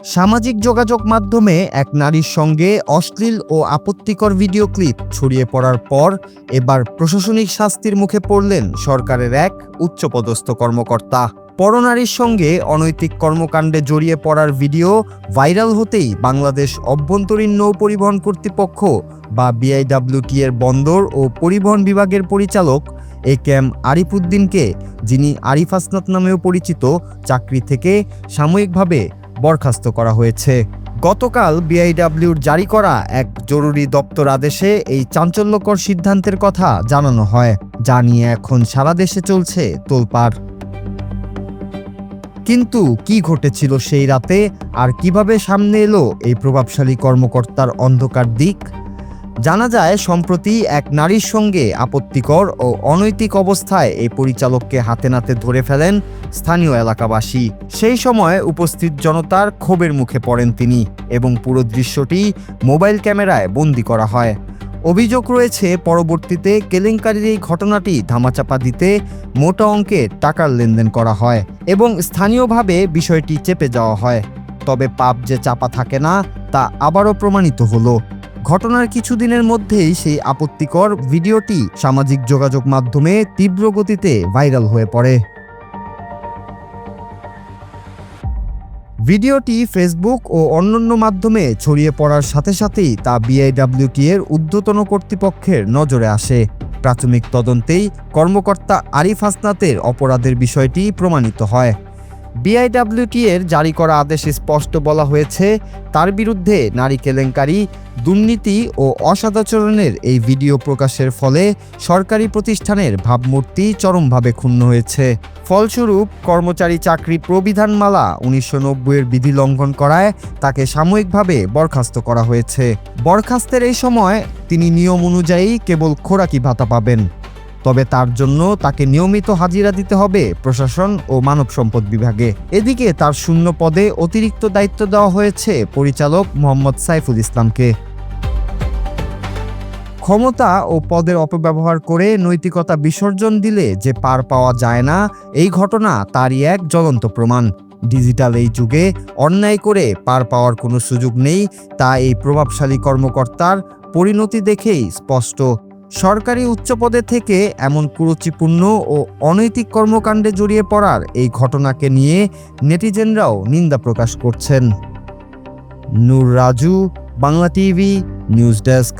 সামাজিক যোগাযোগ মাধ্যমে এক নারীর সঙ্গে অশ্লীল ও আপত্তিকর ভিডিও ক্লিপ ছড়িয়ে পড়ার পর এবার প্রশাসনিক শাস্তির মুখে পড়লেন সরকারের এক উচ্চপদস্থ কর্মকর্তা। পরনারীর সঙ্গে অনৈতিক কর্মকাণ্ডে জড়িয়ে পড়ার ভিডিও ভাইরাল হতেই বাংলাদেশ অভ্যন্তরীণ নৌ পরিবহন কর্তৃপক্ষ বা BIWT এর বন্দর ও পরিবহন বিভাগের পরিচালক AKM আরিফ উদ্দিনকে, যিনি আরিফ হাসনাত নামেও পরিচিত, চাকরি থেকে সাময়িকভাবে বরখাস্ত করা হয়েছে। গতকাল BIWর জারি করা এক জরুরি দপ্তর আদেশে এই চাঞ্চল্যকর সিদ্ধান্তের কথা জানানো হয়, যা নিয়ে এখন সারা দেশে চলছে তোলপাড়। কিন্তু কি ঘটেছিল সেই রাতে, আর কিভাবে সামনে এলো এই প্রভাবশালী কর্মকর্তার অন্ধকার দিক? জানা যায়, সম্প্রতি এক নারীর সঙ্গে আপত্তিকর ও অনৈতিক অবস্থায় এই পরিচালককে হাতে নাতে ধরে ফেলেন স্থানীয় এলাকাবাসী। সেই সময় উপস্থিত জনতার ক্ষোভের মুখে পড়েন তিনি এবং পুরো দৃশ্যটি মোবাইল ক্যামেরায় বন্দী করা হয়। অভিযোগ রয়েছে, পরবর্তীতে কেলেঙ্কারির এই ঘটনাটি ধামাচাপা দিতে মোটা অঙ্কের টাকার লেনদেন করা হয় এবং স্থানীয়ভাবে বিষয়টি চেপে যাওয়া হয়। তবে পাপ যে চাপা থাকে না, তা আবারও প্রমাণিত হলো। ঘটনার কিছুদিনের মধ্যেই সেই আপত্তিকর ভিডিওটি সামাজিক যোগাযোগ মাধ্যমে তীব্র গতিতে ভাইরাল হয়ে পড়ে। ভিডিওটি ফেসবুক ও অন্যান্য মাধ্যমে ছড়িয়ে পড়ার সাথে সাথেই তা BIWT এর ঊর্ধ্বতন কর্তৃপক্ষের নজরে আসে। প্রাথমিক তদন্তেই কর্মকর্তা আরিফ হাসনাতের অপরাধের বিষয়টি প্রমাণিত হয়। BIWT এর জারি করা আদেশে স্পষ্ট বলা হয়েছে, তার বিরুদ্ধে নারী কেলেঙ্কারি, দুর্নীতি ও অসদাচরণের এই ভিডিও প্রকাশের ফলে সরকারি প্রতিষ্ঠানের ভাবমূর্তি চরমভাবে ক্ষুণ্ণ হয়েছে। ফলস্বরূপ কর্মচারী চাকরি প্রবিধানমালা 1990-এর বিধি লঙ্ঘন করায় তাকে সাময়িকভাবে বরখাস্ত করা হয়েছে। বরখাস্তের এই সময় তিনি নিয়ম অনুযায়ী কেবল খোরাকি ভাতা পাবেন। তবে তার জন্য তাকে নিয়মিত হাজিরা দিতে হবে প্রশাসন ও মানব সম্পদ বিভাগে। এদিকে তার শূন্য পদে অতিরিক্ত দায়িত্ব দেওয়া হয়েছে পরিচালক মোহাম্মদ সাইফুল ইসলামকে। ক্ষমতা ও পদের অপব্যবহার করে নৈতিকতা বিসর্জন দিলে যে পার পাওয়া যায় না, এই ঘটনা তারই এক জ্বলন্ত প্রমাণ। ডিজিটাল এই যুগে অন্যায় করে পার পাওয়ার কোনো সুযোগ নেই, তা এই প্রভাবশালী কর্মকর্তার পরিণতি দেখেই স্পষ্ট। সরকারি উচ্চপদে থেকে এমন কুরুচিপূর্ণ ও অনৈতিক কর্মকাণ্ডে জড়িয়ে পড়ার এই ঘটনাকে নিয়ে নেটিজেনরাও নিন্দা প্রকাশ করছেন। Noor Raju, Bangla TV, news desk.